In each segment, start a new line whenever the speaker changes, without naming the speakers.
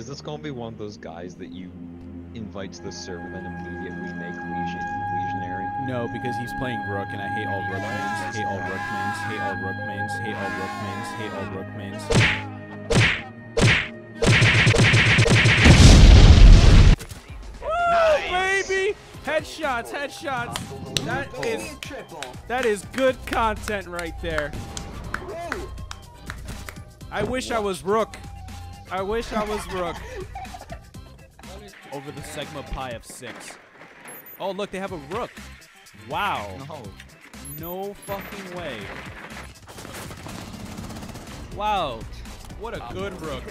this gonna be one of those guys that you invite to the server then immediately make legionary?
No, because he's playing Rook, and I hate all Rook mains. Hate all Rook mains. Hate all Rook mains. Hate all Rook mains. Hate all Rook mains. Nice. Baby! Headshots, headshots. That is good content right there. I wish I was Rook. I wish I was Rook. Over the Sigma Pi of 6. Oh, look, they have a Rook. Wow. No fucking way. Wow. What a good Rook.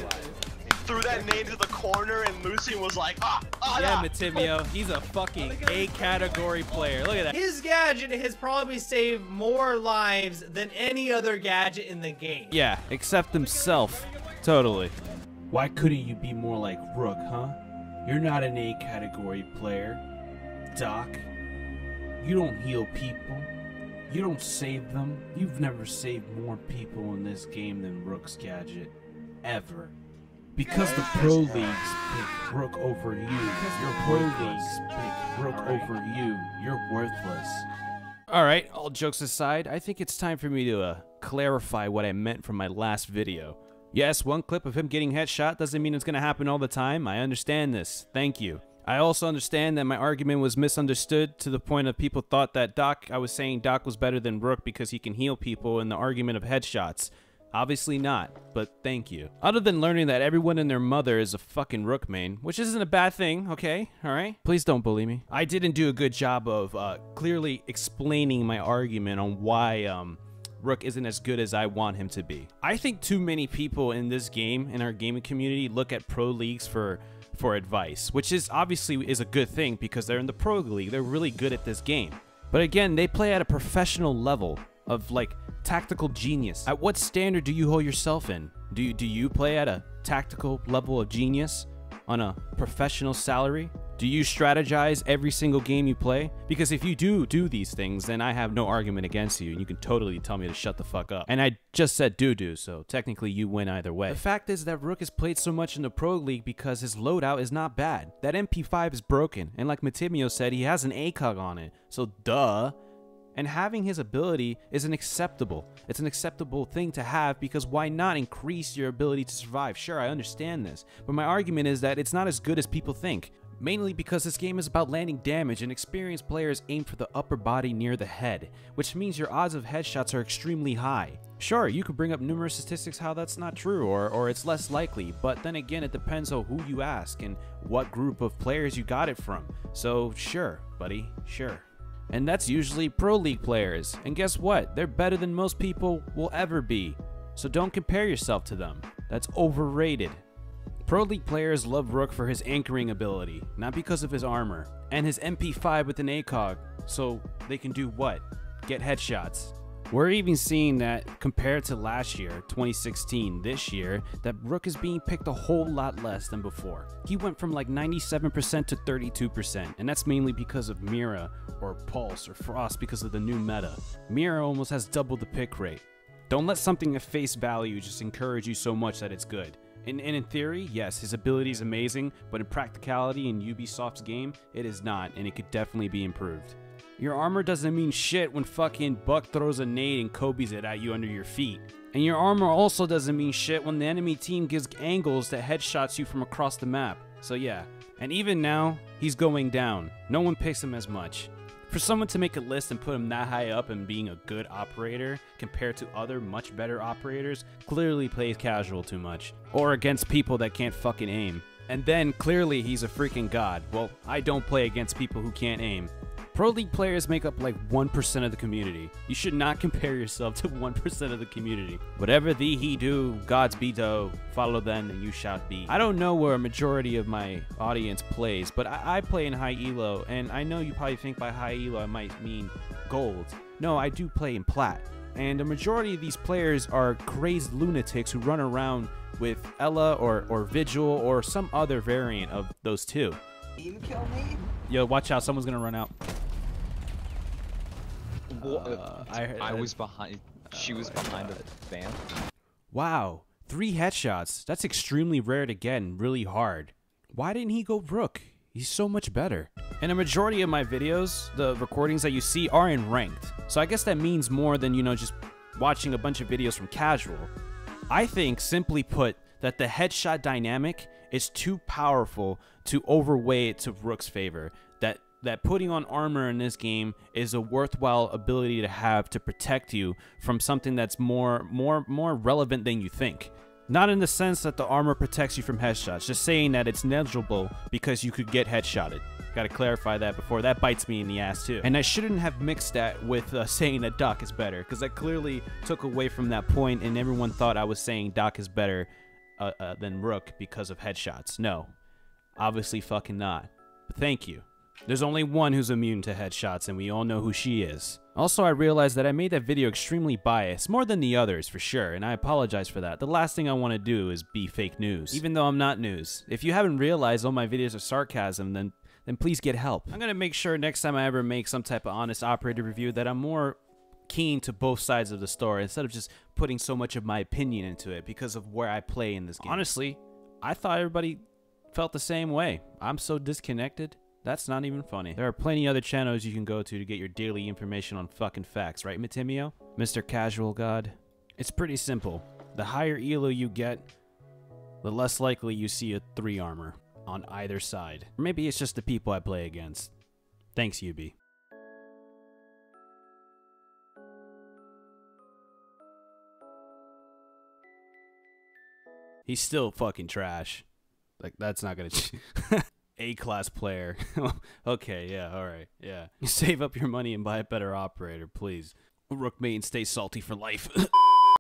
Threw that nade to the corner and Lucian was like,
yeah, Matimio, he's a fucking A-category player. Look at that.
His gadget has probably saved more lives than any other gadget in the game.
Yeah, except himself. Totally. Why couldn't you be more like Rook, huh? You're not an A-category player, Doc. You don't heal people. You don't save them. You've never saved more people in this game than Rook's gadget. Ever. Because the pro leagues pick Rook over you. Your pro leagues pick Rook over you. You're worthless. Alright, all jokes aside, I think it's time for me to clarify what I meant from my last video. Yes, one clip of him getting headshot doesn't mean it's going to happen all the time. I understand this. Thank you. I also understand that my argument was misunderstood to the point of people thought that I was saying Doc was better than Rook because he can heal people in the argument of headshots. Obviously not, but thank you. Other than learning that everyone and their mother is a fucking Rook main, which isn't a bad thing, okay? Alright? Please don't bully me. I didn't do a good job of clearly explaining my argument on why Rook isn't as good as I want him to be. I think too many people in this game, in our gaming community, look at pro leagues for advice, which is obviously is a good thing because they're in the pro league. They're really good at this game. But again, they play at a professional level of like tactical genius. At what standard do you hold yourself in? Do you play at a tactical level of genius on a professional salary? Do you strategize every single game you play? Because if you do these things, then I have no argument against you, and you can totally tell me to shut the fuck up. And I just said do, so technically you win either way. The fact is that Rook has played so much in the pro league because his loadout is not bad. That MP5 is broken, and like Matimio said, he has an ACOG on it, so duh. And having his ability is it's an acceptable thing to have because why not increase your ability to survive? Sure, I understand this, but my argument is that it's not as good as people think. Mainly because this game is about landing damage and experienced players aim for the upper body near the head, which means your odds of headshots are extremely high. Sure, you could bring up numerous statistics how that's not true or it's less likely, but then again it depends on who you ask and what group of players you got it from. So sure, buddy, sure. And that's usually pro league players, and guess what? They're better than most people will ever be. So don't compare yourself to them. That's overrated. Pro League players love Rook for his anchoring ability, not because of his armor, and his MP5 with an ACOG, so they can do what? Get headshots. We're even seeing that compared to last year, 2016, this year, that Rook is being picked a whole lot less than before. He went from like 97% to 32%, and that's mainly because of Mira, or Pulse, or Frost because of the new meta. Mira almost has double the pick rate. Don't let something at face value just encourage you so much that it's good. And in theory, yes, his ability is amazing, but in practicality in Ubisoft's game, it is not, and it could definitely be improved. Your armor doesn't mean shit when fucking Buck throws a nade and Kobe's it at you under your feet. And your armor also doesn't mean shit when the enemy team gives angles that headshots you from across the map. So yeah, and even now, he's going down. No one picks him as much. For someone to make a list and put him that high up and being a good operator compared to other much better operators clearly plays casual too much. Or against people that can't fucking aim. And then clearly he's a freaking god. Well, I don't play against people who can't aim. Pro League players make up like 1% of the community. You should not compare yourself to 1% of the community. Whatever thee he do, gods be do, follow them and you shall be. I don't know where a majority of my audience plays, but I play in high elo, and I know you probably think by high elo I might mean gold. No, I do play in plat. And the majority of these players are crazed lunatics who run around with Ella or Vigil or some other variant of those two.
You kill me?
Yo, watch out, someone's gonna run out.
I was behind. She was behind the van.
Wow, 3 headshots. That's extremely rare to get and really hard. Why didn't he go Rook? He's so much better. And a majority of my videos, the recordings that you see, are in ranked. So I guess that means more than, you know, just watching a bunch of videos from casual. I think, simply put, that the headshot dynamic is too powerful to overweigh it to Rook's favor. That putting on armor in this game is a worthwhile ability to have to protect you from something that's more relevant than you think. Not in the sense that the armor protects you from headshots, just saying that it's negligible because you could get headshotted. Gotta clarify that before that bites me in the ass too. And I shouldn't have mixed that with saying that Doc is better, because I clearly took away from that point and everyone thought I was saying Doc is better than Rook because of headshots. No, obviously fucking not. But thank you. There's only one who's immune to headshots, and we all know who she is. Also, I realized that I made that video extremely biased, more than the others, for sure, and I apologize for that. The last thing I want to do is be fake news, even though I'm not news. If you haven't realized all my videos are sarcasm, then please get help. I'm gonna make sure next time I ever make some type of honest operator review that I'm more keen to both sides of the story, instead of just putting so much of my opinion into it because of where I play in this game. Honestly, I thought everybody felt the same way. I'm so disconnected. That's not even funny. There are plenty other channels you can go to get your daily information on fucking facts, right, Matimio? Mr. Casual God? It's pretty simple. The higher elo you get, the less likely you see a 3 armor on either side. Or maybe it's just the people I play against. Thanks, UB. He's still fucking trash. Like, that's not gonna... A-class player. Okay, yeah, alright, yeah. Save up your money and buy a better operator, please. Rook main, stay salty for life.